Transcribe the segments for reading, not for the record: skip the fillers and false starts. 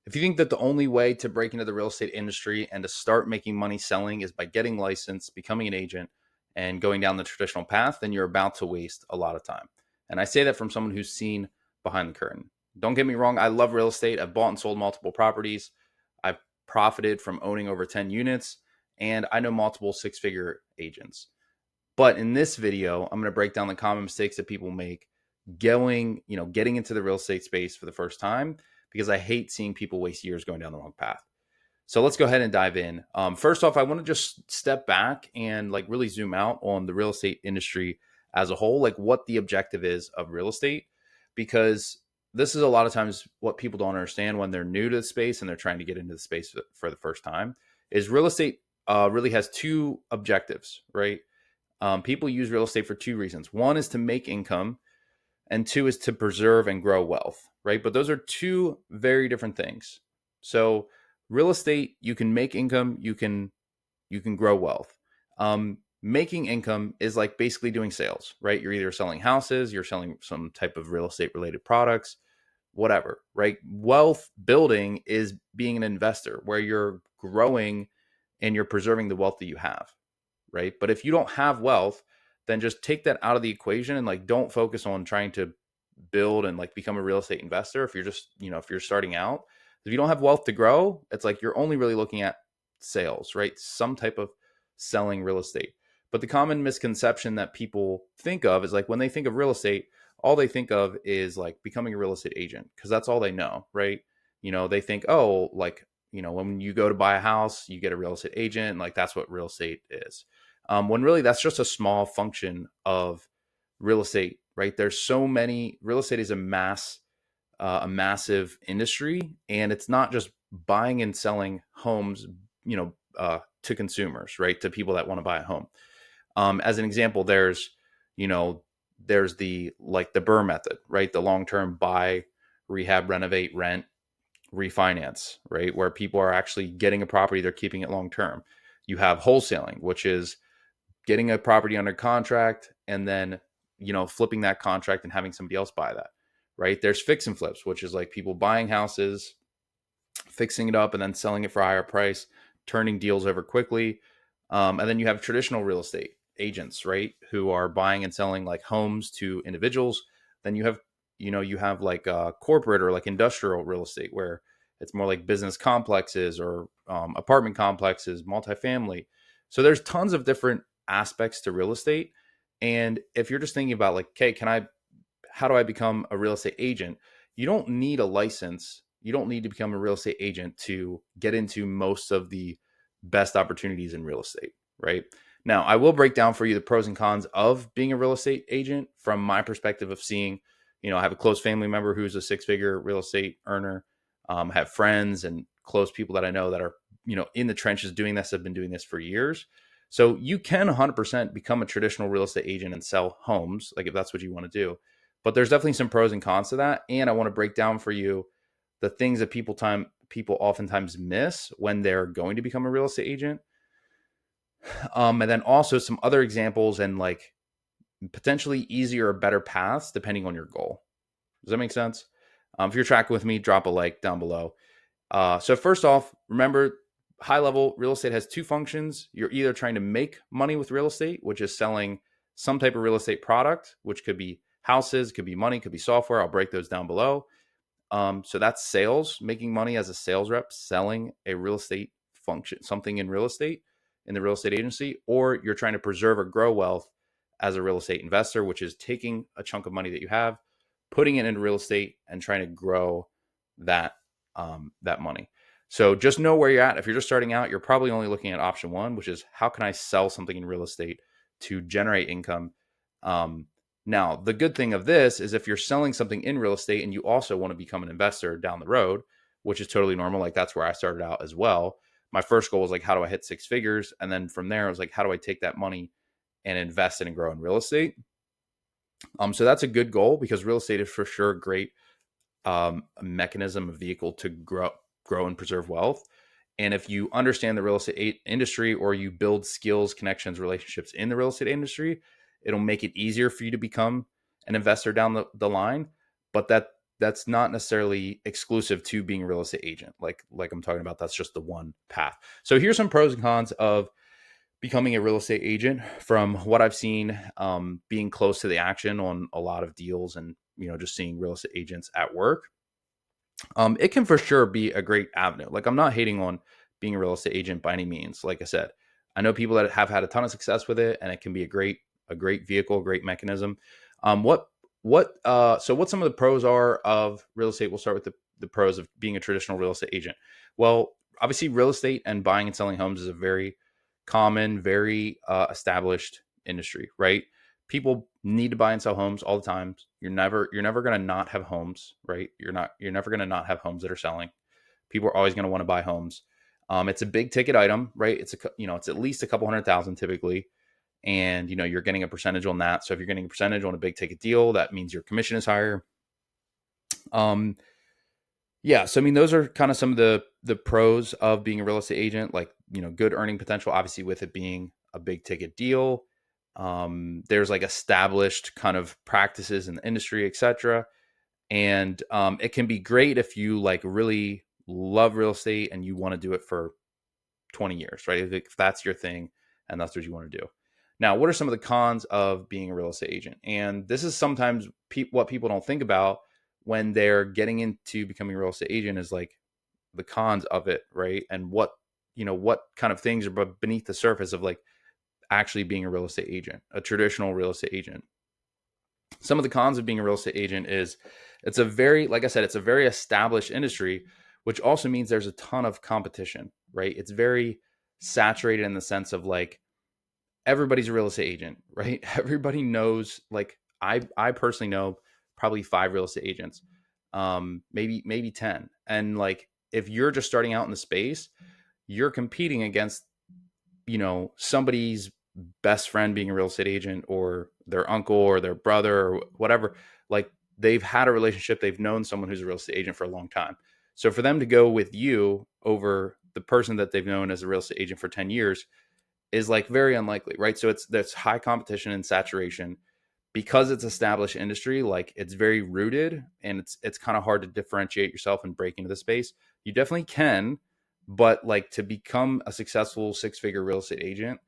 If you think that the only way to break into the real estate industry and to start making money selling is by getting licensed, becoming an agent, and going down the traditional path, then you're about to waste a lot of time. And I say that from someone who's seen behind the curtain. Don't get me wrong, I love real estate. I've bought and sold multiple properties. I've profited from owning over 10 units, and I know multiple six figure agents. But in this video, I'm going to break down the common mistakes that people make getting into the real estate space for the first time, because I hate seeing people waste years going down the wrong path. So let's go ahead and dive in. First off, I want to just step back and like really zoom out on the real estate industry as a whole, like what the objective is of real estate, because this is a lot of times what people don't understand when they're new to the space and they're trying to get into the space for the first time. Is real estate really has two objectives, right? People use real estate for two reasons. One is to make income, and two is to preserve and grow wealth, right? But those are two very different things. So, real estate, you can make income, you can grow wealth. Making income is like basically doing sales, right? You're either selling houses, you're selling some type of real estate related products, whatever, right? Wealth building is being an investor where you're growing and you're preserving the wealth that you have, right? But if you don't have wealth, then just take that out of the equation and like don't focus on trying to build and like become a real estate investor. If you're just, if you're starting out, if you don't have wealth to grow, it's like you're only really looking at sales, right? Some type of selling real estate. But the common misconception that people think of is like when they think of real estate, all they think of is like becoming a real estate agent because that's all they know, right? They think, oh, like, when you go to buy a house, you get a real estate agent, and like that's what real estate is. When really that's just a small function of real estate, right? There's so many. Real estate is a massive industry, and it's not just buying and selling homes, to consumers, right? To people that want to buy a home. As an example, you know, there's the BRRRR method, right? The long term buy, rehab, renovate, rent, refinance, right? Where people are actually getting a property, they're keeping it long term. You have wholesaling, which is getting a property under contract and then flipping that contract and having somebody else buy that, right? There's fix and flips, which is like people buying houses, fixing it up and then selling it for a higher price, turning deals over quickly. And then you have traditional real estate agents, right, who are buying and selling like homes to individuals. Then you have like corporate or like industrial real estate where it's more like business complexes or apartment complexes, multifamily. So there's tons of different aspects to real estate. And if you're just thinking about like, okay, how do I become a real estate agent? You don't need a license. You don't need to become a real estate agent to get into most of the best opportunities in real estate, right? Now, I will break down for you the pros and cons of being a real estate agent from my perspective of seeing, I have a close family member who's a six-figure real estate earner. I have friends and close people that I know that are, in the trenches doing this, have been doing this for years. So you can 100% become a traditional real estate agent and sell homes, like if that's what you want to do. But there's definitely some pros and cons to that. And I want to break down for you the things that people oftentimes miss when they're going to become a real estate agent. And then also some other examples and like potentially easier or better paths depending on your goal. Does that make sense? If you're tracking with me, drop a like down below. So first off, remember, high level real estate has two functions. You're either trying to make money with real estate, which is selling some type of real estate product, which could be houses, could be money, could be software. I'll break those down below. So that's sales, making money as a sales rep, selling a real estate function, something in real estate, in the real estate agency, or you're trying to preserve or grow wealth as a real estate investor, which is taking a chunk of money that you have, putting it into real estate and trying to grow that that money. So just know where you're at. If you're just starting out, you're probably only looking at option one, which is how can I sell something in real estate to generate income? Now, the good thing of this is if you're selling something in real estate and you also want to become an investor down the road, which is totally normal. Like that's where I started out as well. My first goal was like, how do I hit six figures? And then from there, I was like, how do I take that money and invest it and grow in real estate? So that's a good goal because real estate is for sure a great mechanism, a vehicle to grow and preserve wealth. And if you understand the real estate industry or you build skills, connections, relationships in the real estate industry, it'll make it easier for you to become an investor down the line. But that's not necessarily exclusive to being a real estate agent. Like I'm talking about, that's just the one path. So here's some pros and cons of becoming a real estate agent from what I've seen, being close to the action on a lot of deals, and just seeing real estate agents at work. It can for sure be a great avenue. Like, I'm not hating on being a real estate agent by any means. Like I said, I know people that have had a ton of success with it, and it can be a great vehicle, great mechanism. What some of the pros are of real estate? We'll start with the pros of being a traditional real estate agent. Well, obviously, real estate and buying and selling homes is a very common, very established industry, right? People need to buy and sell homes all the time. You're never going to not have homes, right? You're never going to not have homes that are selling. People are always going to want to buy homes. It's a big ticket item, right? It's at least a couple 100,000 typically, and you're getting a percentage on that. So if you're getting a percentage on a big ticket deal, that means your commission is higher. Um, yeah, so I mean, those are kind of some of the pros of being a real estate agent, like, good earning potential, obviously, with it being a big ticket deal. There's like established kind of practices in the industry, etc. And it can be great if you like really love real estate and you want to do it for 20 years, right? If that's your thing and that's what you want to do. Now, what are some of the cons of being a real estate agent? And this is sometimes what people don't think about when they're getting into becoming a real estate agent, is like the cons of it, right? And what kind of things are beneath the surface of like actually being a real estate agent, a traditional real estate agent. Some of the cons of being a real estate agent is like I said, it's a very established industry, which also means there's a ton of competition, right? It's very saturated in the sense of like everybody's a real estate agent, right? Everybody knows, like, I personally know probably 5 real estate agents, maybe 10. And like, if you're just starting out in the space, you're competing against, somebody's best friend being a real estate agent, or their uncle or their brother or whatever. Like, they've had a relationship, they've known someone who's a real estate agent for a long time. So for them to go with you over the person that they've known as a real estate agent for 10 years is like very unlikely, right? So there's high competition and saturation because it's established industry. Like, it's very rooted, and it's kind of hard to differentiate yourself and break into the space. You definitely can, but like, to become a successful 6-figure real estate agent,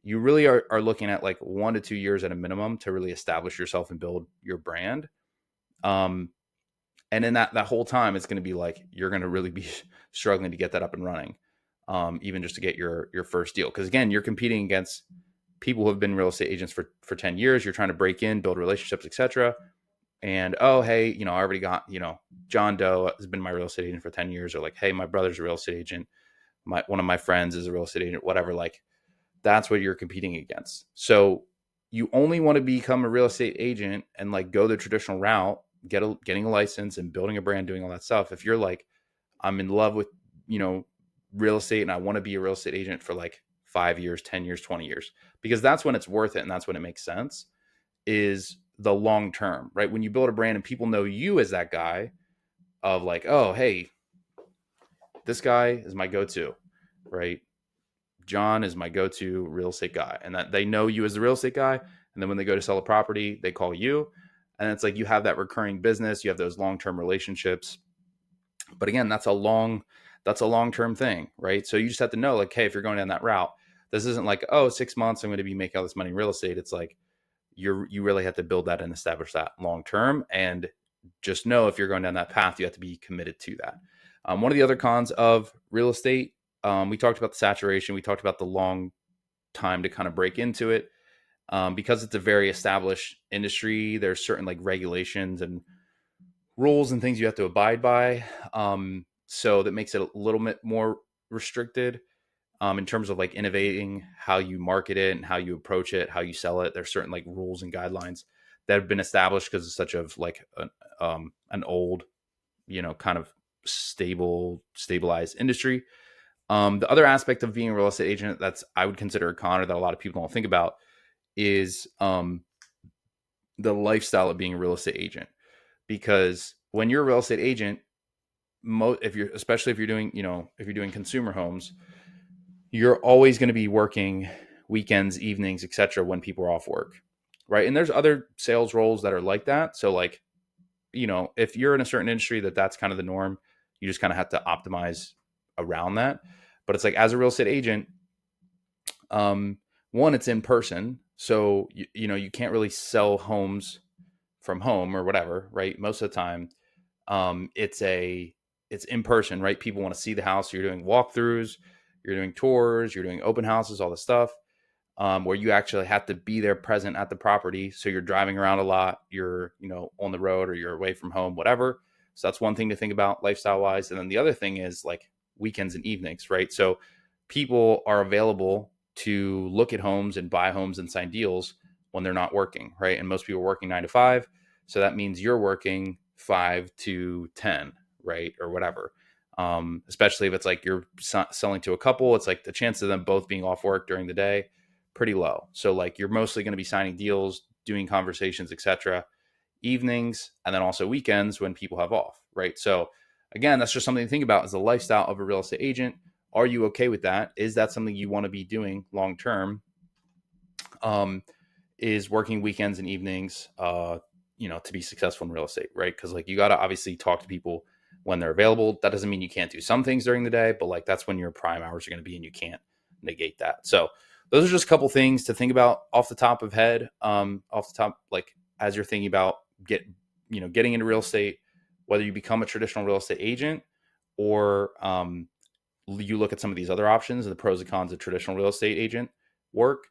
you really are looking at like 1 to 2 years at a minimum to really establish yourself and build your brand. Um, and in that whole time, it's going to be like, you're going to really be struggling to get that up and running, even just to get your first deal. Because again, you're competing against people who have been real estate agents for 10 years. You're trying to break in, build relationships, etc. And, oh, hey, I already got, John Doe has been my real estate agent for 10 years. Or like, hey, my brother's a real estate agent. One of my friends is a real estate agent, whatever. Like, that's what you're competing against. So you only want to become a real estate agent and like go the traditional route, getting a license and building a brand, doing all that stuff. If you're like, I'm in love with, real estate, and I want to be a real estate agent for like 5 years, 10 years, 20 years, because that's when it's worth it. And that's when it makes sense, is the long term, right? When you build a brand and people know you as that guy of like, oh, hey, this guy is my go-to, right? John is my go-to real estate guy, and that they know you as the real estate guy. And then when they go to sell a property, they call you, and it's like you have that recurring business, you have those long-term relationships. But again, that's a long-term thing, right? So you just have to know, like, hey, if you're going down that route, this isn't like, oh, 6 months I'm going to be making all this money in real estate. It's like you really have to build that and establish that long term, and just know if you're going down that path, you have to be committed to that. One of the other cons of real estate, we talked about the saturation. We talked about the long time to kind of break into it. Because it's a very established industry, there's certain like regulations and rules and things you have to abide by. So that makes it a little bit more restricted, in terms of like innovating how you market it and how you approach it, how you sell it. There's certain like rules and guidelines that have been established because it's such of like an old, kind of stabilized industry. The other aspect of being a real estate agent that's I would consider a con, or that a lot of people don't think about, is the lifestyle of being a real estate agent. Because when you're a real estate agent, especially if you're doing, if you're doing consumer homes, you're always going to be working weekends, evenings, etc. when people are off work, right? And there's other sales roles that are like that. So like, if you're in a certain industry that's kind of the norm, you just kind of have to optimize around that. But it's like, as a real estate agent, um, one, it's in person. So, you can't really sell homes from home or whatever, right? Most of the time, um, it's a, it's in person, right? People want to see the house. So you're doing walkthroughs, you're doing tours, you're doing open houses, all the stuff, where you actually have to be there present at the property. So you're driving around a lot, you're, on the road, or you're away from home, whatever. So that's one thing to think about lifestyle wise. And then the other thing is like weekends and evenings, right? So people are available to look at homes and buy homes and sign deals when they're not working, right? And most people are working 9 to 5. So that means you're working 5 to 10, right? Or whatever. Especially if it's like you're selling to a couple, it's like the chance of them both being off work during the day, pretty low. So like you're mostly going to be signing deals, doing conversations, etc. evenings, and then also weekends when people have off, right? So again, that's just something to think about, is the lifestyle of a real estate agent. Are you okay with that? Is that something you want to be doing long term? Um, is working weekends and evenings, to be successful in real estate, right? Because like you got to obviously talk to people when they're available. That doesn't mean you can't do some things during the day, but like that's when your prime hours are going to be, and you can't negate that. So those are just a couple things to think about off the top of head, off the top, like as you're thinking about getting into real estate, whether you become a traditional real estate agent, or you look at some of these other options, the pros and cons of traditional real estate agent work.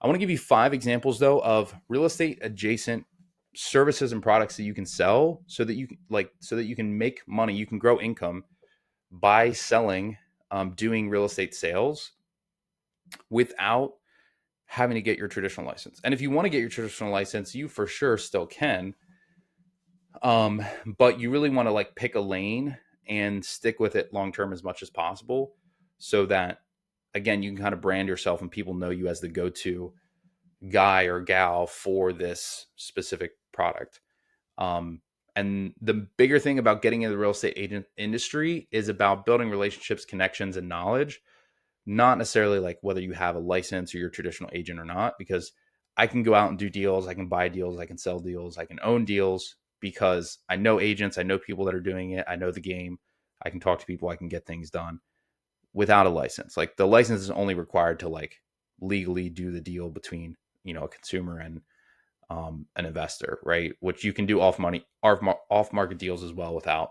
I want to give you 5 examples though of real estate adjacent services and products that you can sell, so that you can make money, you can grow income by selling, doing real estate sales without having to get your traditional license. And if you want to get your traditional license, you for sure still can. But you really want to like pick a lane and stick with it long term as much as possible, so that again you can kind of brand yourself and people know you as the go-to guy or gal for this specific product. And the bigger thing about getting into the real estate agent industry is about building relationships, connections, and knowledge, not necessarily like whether you have a license or you're a traditional agent or not, because I can go out and do deals, I can buy deals, I can sell deals, I can own deals, because I know agents, I know people that are doing it, I know the game, I can talk to people, I can get things done without a license. Like the license is only required to like legally do the deal between, a consumer and an investor, right? Which you can do off market deals as well without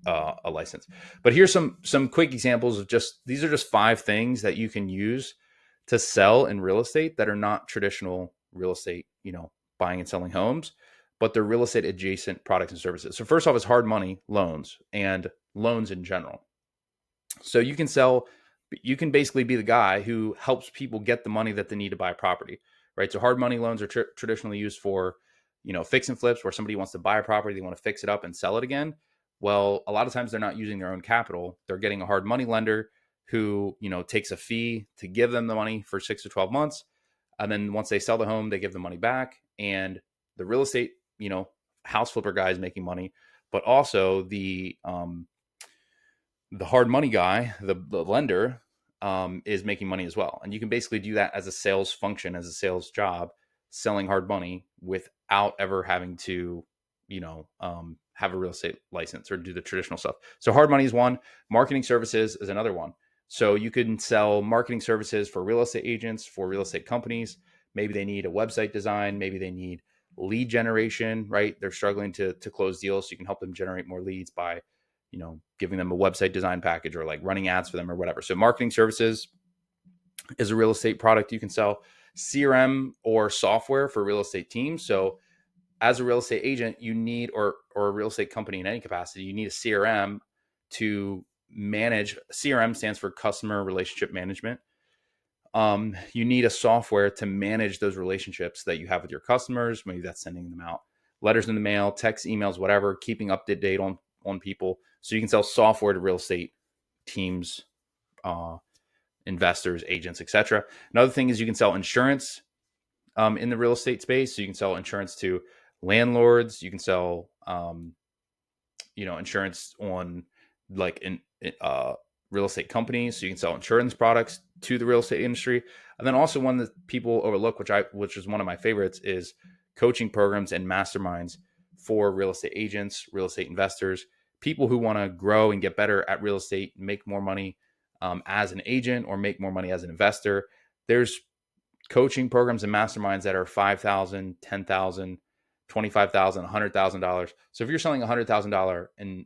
a license. But here's some quick examples of these are just 5 things that you can use to sell in real estate that are not traditional real estate, buying and selling homes, but they're real estate adjacent products and services. So first off is hard money loans and loans in general. So you can basically be the guy who helps people get the money that they need to buy a property, right? So hard money loans are traditionally used for, fix and flips, where somebody wants to buy a property, they want to fix it up and sell it again. Well, a lot of times they're not using their own capital. They're getting a hard money lender who, takes a fee to give them the money for 6 to 12 months. And then once they sell the home, they give the money back. And the real estate, house flipper guy is making money, but also the hard money guy, the lender, is making money as well. And you can basically do that as a sales function, as a sales job, selling hard money without ever having to, have a real estate license or do the traditional stuff. So hard money is one. Marketing services is another one. So you can sell marketing services for real estate agents, for real estate companies. Maybe they need a website design. Maybe they need lead generation, right? They're struggling to close deals. So you can help them generate more leads by, giving them a website design package or like running ads for them or whatever. So marketing services is a real estate product you can sell. CRM or software for real estate teams. So as a real estate agent, you need, or a real estate company in any capacity, you need a CRM to manage. CRM stands for customer relationship management. You need a software to manage those relationships that you have with your customers. Maybe that's sending them out letters in the mail, text, emails, whatever, keeping up to date on people. So you can sell software to real estate teams, investors, agents, etc. Another thing is you can sell insurance in the real estate space. So you can sell insurance to landlords. You can sell, insurance on like real estate companies. So you can sell insurance products to the real estate industry. And then also one that people overlook, which is one of my favorites, is coaching programs and masterminds for real estate agents, real estate investors, people who want to grow and get better at real estate, make more money as an agent or make more money as an investor. There's coaching programs and masterminds that are $5,000, $10,000, $25,000, $100,000. So if you're selling $100,000 in,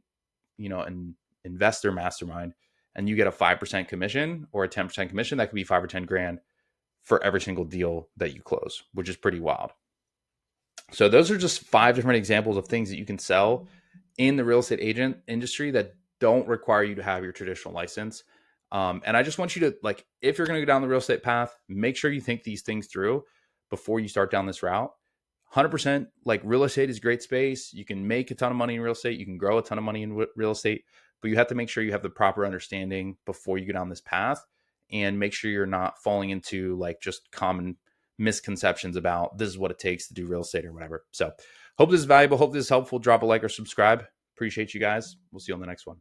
an investor mastermind and you get a 5% commission or a 10% commission, that could be 5 or 10 grand for every single deal that you close, which is pretty wild. So those are just 5 different examples of things that you can sell in the real estate agent industry that don't require you to have your traditional license. And I just want you to, like, if you're going to go down the real estate path, make sure you think these things through before you start down this route. 100%, like, real estate is a great space. You can make a ton of money in real estate. You can grow a ton of money in real estate, but you have to make sure you have the proper understanding before you go down this path, and make sure you're not falling into like just common misconceptions about this is what it takes to do real estate or whatever. So hope this is valuable. Hope this is helpful. Drop a like or subscribe. Appreciate you guys. We'll see you on the next one.